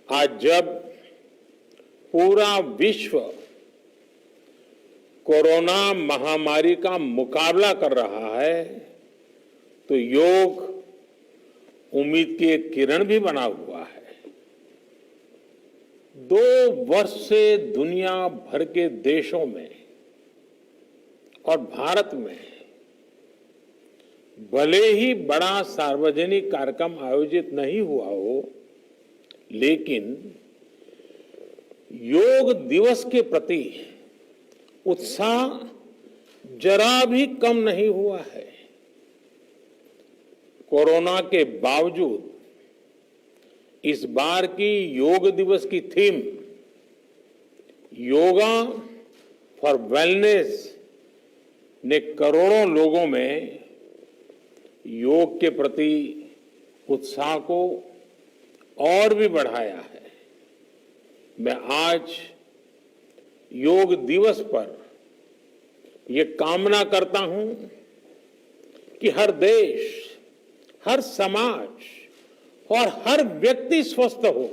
आज जब पूरा विश्व कोरोना महामारी का मुकाबला कर रहा है तो योग उम्मीद की एक किरण भी बना हुआ है। 2 वर्ष से दुनिया भर के देशों में और भारत में भले ही बड़ा सार्वजनिक कार्यक्रम आयोजित नहीं हुआ हो, लेकिन योग दिवस के प्रति उत्साह जरा भी कम नहीं हुआ है। कोरोना के बावजूद इस बार की योग दिवस की थीम योगा फॉर वेलनेस ने करोड़ों लोगों में योग के प्रति उत्साह को और भी बढ़ाया है। मैं आज योग दिवस पर यह कामना करता हूं कि हर देश, हर समाज और हर व्यक्ति स्वस्थ हो।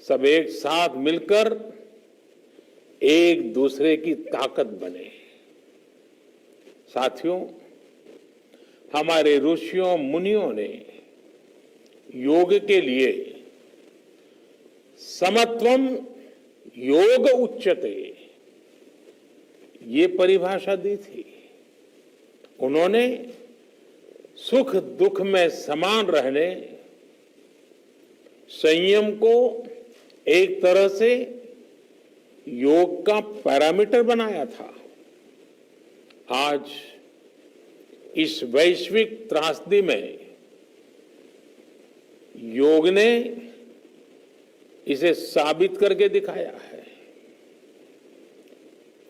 सब एक साथ मिलकर एक दूसरे की ताकत बने। साथियों, हमारे ऋषियों मुनियों ने योग के लिए समत्वम योग उच्यते ये परिभाषा दी थी। उन्होंने सुख दुख में समान रहने, संयम को एक तरह से योग का पैरामीटर बनाया था। आज इस वैश्विक त्रासदी में योग ने इसे साबित करके दिखाया है।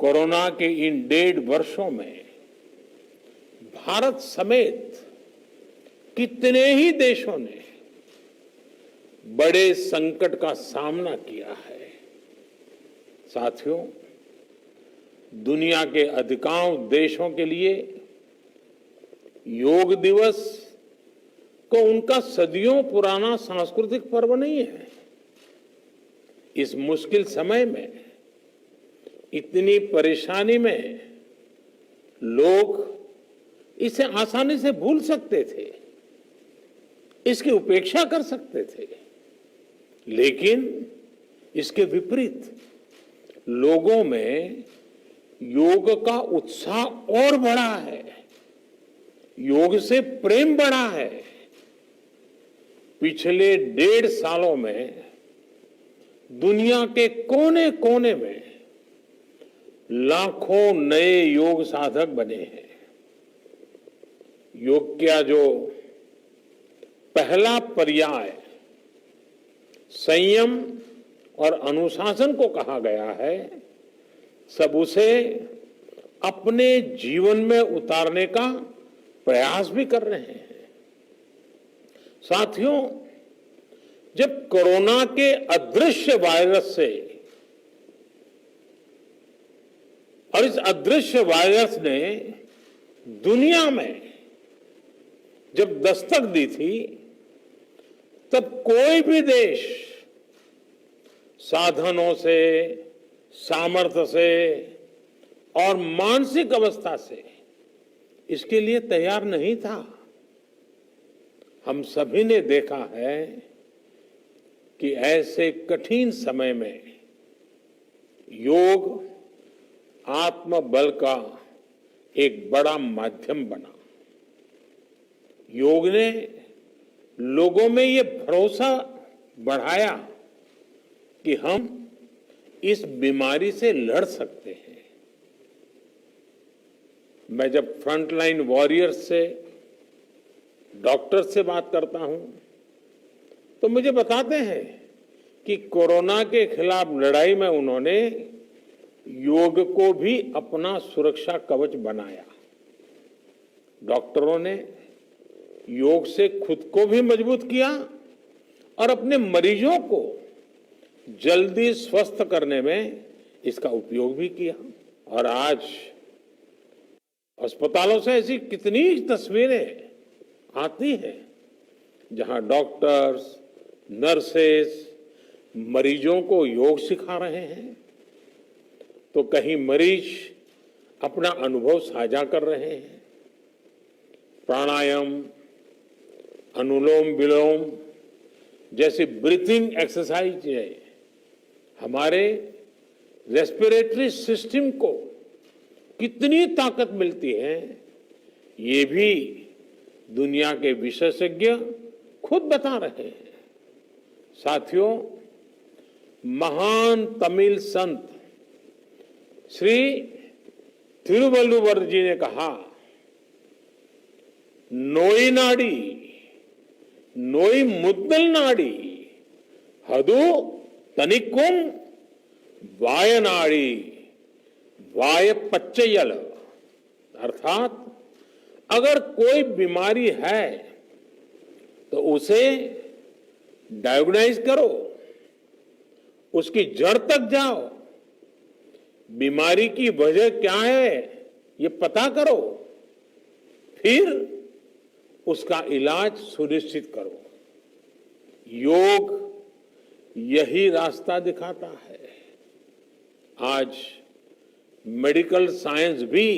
कोरोना के इन 1.5 वर्षों में भारत समेत कितने ही देशों ने बड़े संकट का सामना किया है। साथियों, दुनिया के अधिकांश देशों के लिए योग दिवस को उनका सदियों पुराना सांस्कृतिक पर्व नहीं है। इस मुश्किल समय में, इतनी परेशानी में लोग इसे आसानी से भूल सकते थे, इसकी उपेक्षा कर सकते थे, लेकिन इसके विपरीत लोगों में योग का उत्साह और बढ़ा है, योग से प्रेम बढ़ा है। पिछले 1.5 सालों में दुनिया के कोने कोने में लाखों नए योग साधक बने हैं। योग का जो पहला पर्याय संयम और अनुशासन को कहा गया है, सब उसे अपने जीवन में उतारने का प्रयास भी कर रहे हैं। साथियों, जब कोरोना के अदृश्य वायरस से और इस अदृश्य वायरस ने दुनिया में जब दस्तक दी थी, तब कोई भी देश साधनों से, सामर्थ्य से और मानसिक अवस्था से इसके लिए तैयार नहीं था। हम सभी ने देखा है कि ऐसे कठिन समय में योग आत्मबल का एक बड़ा माध्यम बना। योग ने लोगों में ये भरोसा बढ़ाया कि हम इस बीमारी से लड़ सकते हैं। मैं जब फ्रंटलाइन वॉरियर्स से, डॉक्टर से बात करता हूं, तो मुझे बताते हैं कि कोरोना के खिलाफ लड़ाई में उन्होंने योग को भी अपना सुरक्षा कवच बनाया। डॉक्टरों ने योग से खुद को भी मजबूत किया और अपने मरीजों को जल्दी स्वस्थ करने में इसका उपयोग भी किया। और आज अस्पतालों से ऐसी कितनी तस्वीरें आती हैं जहां डॉक्टर्स, नर्सेस मरीजों को योग सिखा रहे हैं, तो कहीं मरीज अपना अनुभव साझा कर रहे हैं। प्राणायाम, अनुलोम विलोम जैसी ब्रीथिंग एक्सरसाइज हमारे रेस्पिरेटरी सिस्टम को कितनी ताकत मिलती है, ये भी दुनिया के विशेषज्ञ खुद बता रहे हैं। साथियों, महान तमिल संत श्री तिरुवल्लुवर जी ने कहा, नोई नाडी नोई मुद्दल नाडी हदु तनिकुम वायनाडी वाय पच्चयल। अर्थात अगर कोई बीमारी है तो उसे डायग्नोज करो, उसकी जड़ तक जाओ, बीमारी की वजह क्या है ये पता करो, फिर उसका इलाज सुनिश्चित करो। योग यही रास्ता दिखाता है। आज मेडिकल साइंस भी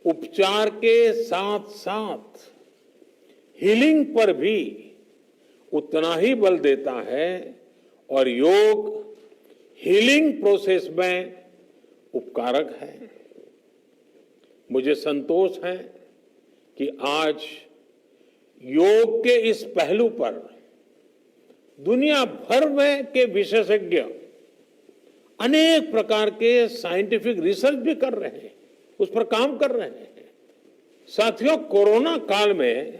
उपचार के साथ साथ हीलिंग पर भी उतना ही बल देता है, और योग हीलिंग प्रोसेस में उपकारक है। मुझे संतोष है कि आज योग के इस पहलू पर दुनिया भर में के विशेषज्ञ अनेक प्रकार के साइंटिफिक रिसर्च भी कर रहे हैं, उस पर काम कर रहे हैं। साथियों, कोरोना काल में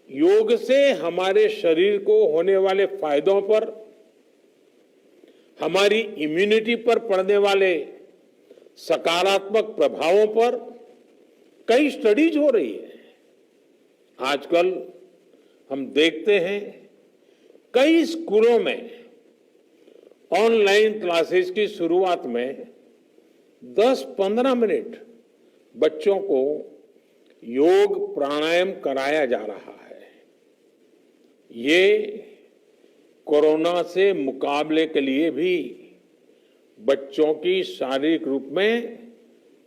योग से हमारे शरीर को होने वाले फायदों पर, हमारी इम्यूनिटी पर पड़ने वाले सकारात्मक प्रभावों पर कई स्टडीज हो रही है। आजकल हम देखते हैं कई स्कूलों में ऑनलाइन क्लासेस की शुरुआत में 10-15 मिनट बच्चों को योग प्राणायाम कराया जा रहा है। ये कोरोना से मुकाबले के लिए भी बच्चों की शारीरिक रूप में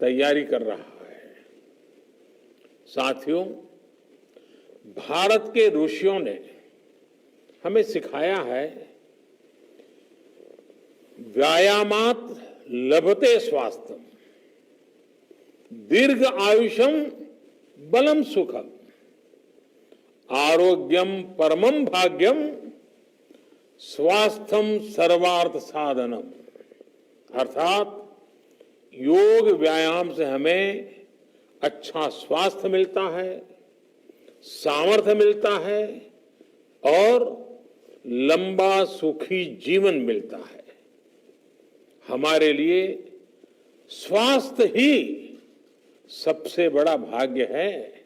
तैयारी कर रहा है। साथियों, भारत के ऋषियों ने हमें सिखाया है, व्यायामात लभते स्वास्थ्यम, दीर्घ आयुषम बलम सुखम, आरोग्यम परमम भाग्यम, स्वास्थ्यम सर्वार्थ साधनम। अर्थात योग व्यायाम से हमें अच्छा स्वास्थ्य मिलता है, सामर्थ्य मिलता है और लंबा सुखी जीवन मिलता है। हमारे लिए स्वास्थ्य ही सबसे बड़ा भाग्य है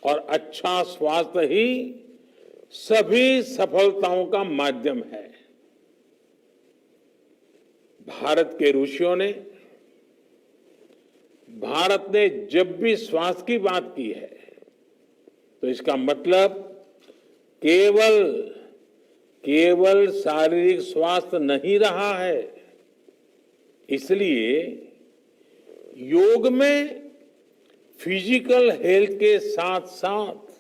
और अच्छा स्वास्थ्य ही सभी सफलताओं का माध्यम है। भारत के ऋषियों ने, भारत ने जब भी स्वास्थ्य की बात की है तो इसका मतलब केवल शारीरिक स्वास्थ्य नहीं रहा है। इसलिए योग में फिजिकल हेल्थ के साथ साथ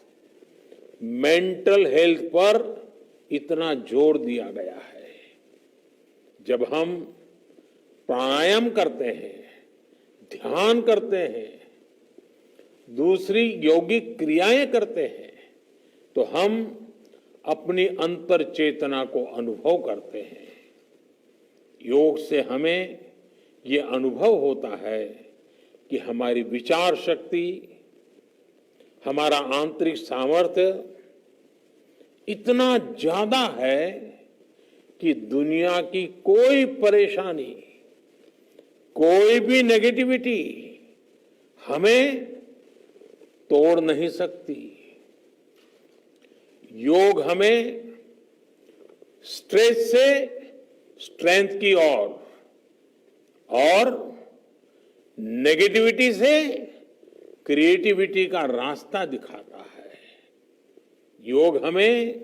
मेंटल हेल्थ पर इतना जोर दिया गया है। जब हम प्राणायाम करते हैं, ध्यान करते हैं, दूसरी यौगिक क्रियाएं करते हैं, तो हम अपनी अंतर चेतना को अनुभव करते हैं। योग से हमें ये अनुभव होता है कि हमारी विचार शक्ति, हमारा आंतरिक सामर्थ्य इतना ज्यादा है कि दुनिया की कोई परेशानी, कोई भी नेगेटिविटी हमें तोड़ नहीं सकती। योग हमें स्ट्रेस से स्ट्रेंथ की ओर और नेगेटिविटी से क्रिएटिविटी का रास्ता दिखाता है। योग हमें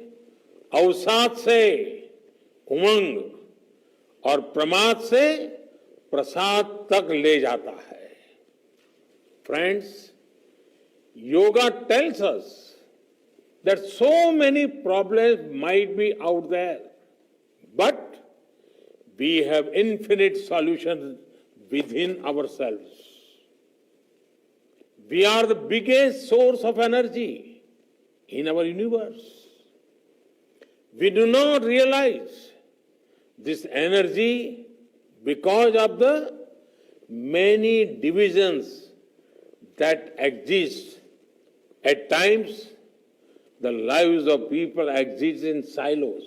अवसाद से उमंग और प्रमाद से प्रसाद तक ले जाता है। Friends, yoga tells us that so many problems might be out there, but we have infinite solutions within ourselves. We are the biggest source of energy in our universe. We do not realize this energy because of the many divisions that exist. At times, the lives of people exist in silos.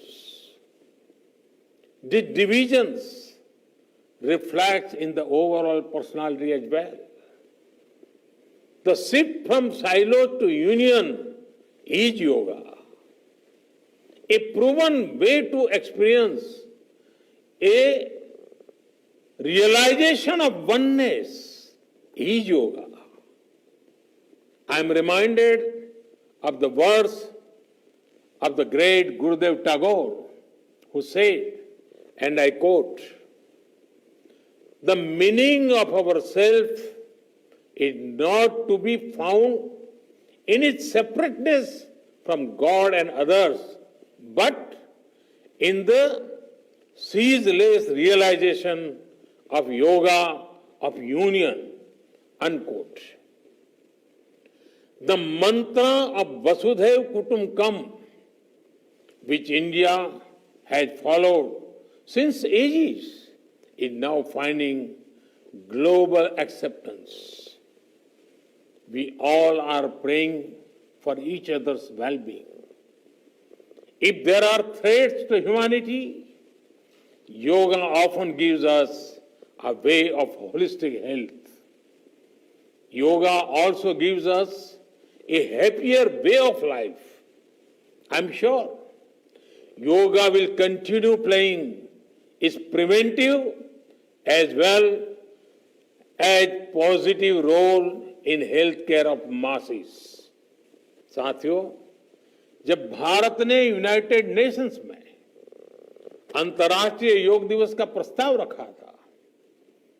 These divisions reflect in the overall personality as well. The shift from silo to union is yoga. A proven way to experience a realization of oneness is yoga. I am reminded of the words of the great Gurudev Tagore, who said, and I quote, "The meaning of our self is not to be found in its separateness from God and others, but in the ceaseless realization of yoga, of union," unquote. The mantra of Vasudhaiva Kutumbakam, which India has followed since ages, is now finding global acceptance. We all are praying for each other's well-being. If there are threats to humanity, yoga often gives us a way of holistic health. Yoga also gives us a happier way of life. I'm sure yoga will continue playing its preventive as well as positive role in healthcare of masses. साथियों, जब भारत ने United Nations में अंतर्राष्ट्रीय योग दिवस का प्रस्ताव रखा था,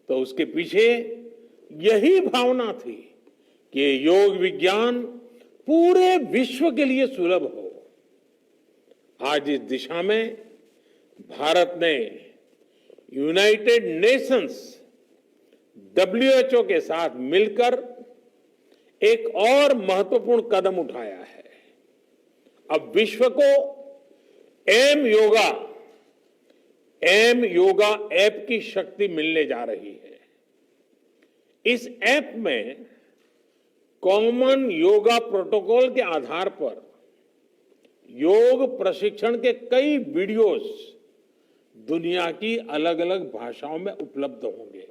तो उसके पीछे यही भावना थी कि योग विज्ञान पूरे विश्व के लिए सुलभ हो। आज इस दिशा में भारत ने यूनाइटेड नेशंस WHO के साथ मिलकर एक और महत्वपूर्ण कदम उठाया है। अब विश्व को एम योगा ऐप की शक्ति मिलने जा रही है। इस ऐप में कॉमन योगा प्रोटोकॉल के आधार पर योग प्रशिक्षण के कई वीडियोस दुनिया की अलग अलग भाषाओं में उपलब्ध होंगे।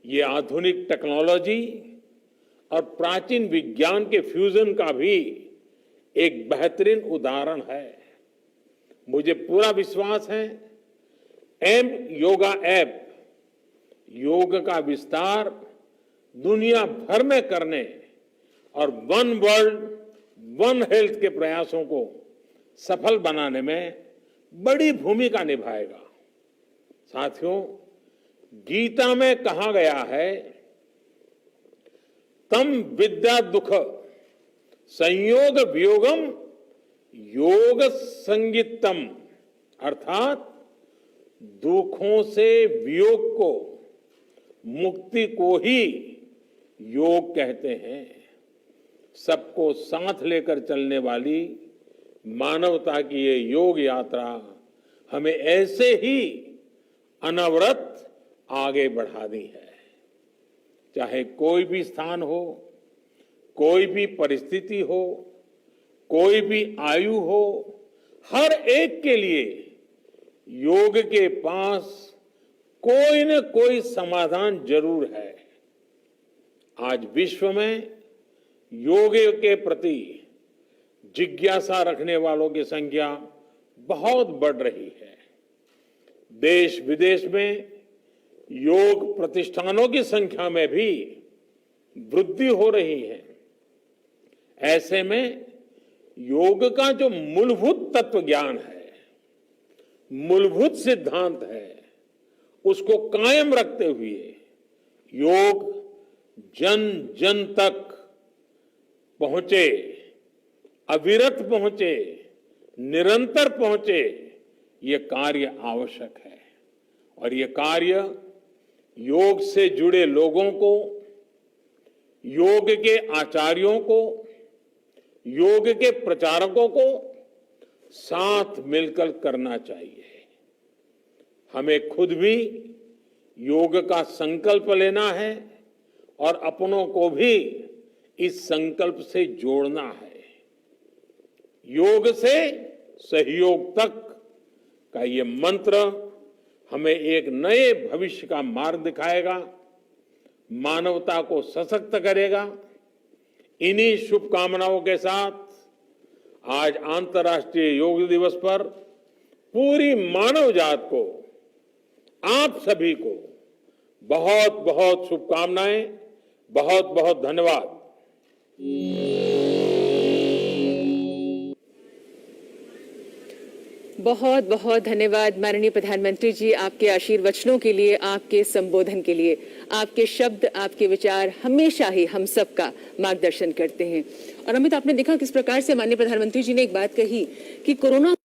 ये आधुनिक टेक्नोलॉजी और प्राचीन विज्ञान के फ्यूजन का भी एक बेहतरीन उदाहरण है। मुझे पूरा विश्वास है एम योगा ऐप योग का विस्तार दुनिया भर में करने और वन वर्ल्ड वन हेल्थ के प्रयासों को सफल बनाने में बड़ी भूमिका निभाएगा। साथियों, गीता में कहा गया है, तम विद्या दुख संयोग वियोगम योग संगीतम, अर्थात दुखों से वियोग को, मुक्ति को ही योग कहते हैं। सबको साथ लेकर चलने वाली मानवता की ये योग यात्रा हमें ऐसे ही अनवरत आगे बढ़ानी है। चाहे कोई भी स्थान हो, कोई भी परिस्थिति हो, कोई भी आयु हो, हर एक के लिए योग के पास कोई न कोई समाधान जरूर है। आज विश्व में योग के प्रति जिज्ञासा रखने वालों की संख्या बहुत बढ़ रही है। देश विदेश में योग प्रतिष्ठानों की संख्या में भी वृद्धि हो रही है। ऐसे में योग का जो मूलभूत तत्व ज्ञान है, मूलभूत सिद्धांत है, उसको कायम रखते हुए योग जन जन तक पहुंचे, अविरत पहुंचे, निरंतर पहुंचे, ये कार्य आवश्यक है। और ये कार्य योग से जुड़े लोगों को, योग के आचार्यों को, योग के प्रचारकों को साथ मिलकर करना चाहिए। हमें खुद भी योग का संकल्प लेना है और अपनों को भी इस संकल्प से जोड़ना है। योग से सहयोग तक का ये मंत्र हमें एक नए भविष्य का मार्ग दिखाएगा, मानवता को सशक्त करेगा। इन्हीं शुभकामनाओं के साथ आज अंतर्राष्ट्रीय योग दिवस पर पूरी मानव जात को, आप सभी को बहुत बहुत शुभकामनाएं, बहुत बहुत धन्यवाद। बहुत बहुत धन्यवाद माननीय प्रधानमंत्री जी, आपके आशीर्वचनों के लिए, आपके संबोधन के लिए। आपके शब्द, आपके विचार हमेशा ही हम सबका मार्गदर्शन करते हैं। और अमित, आपने देखा किस प्रकार से माननीय प्रधानमंत्री जी ने एक बात कही कि कोरोना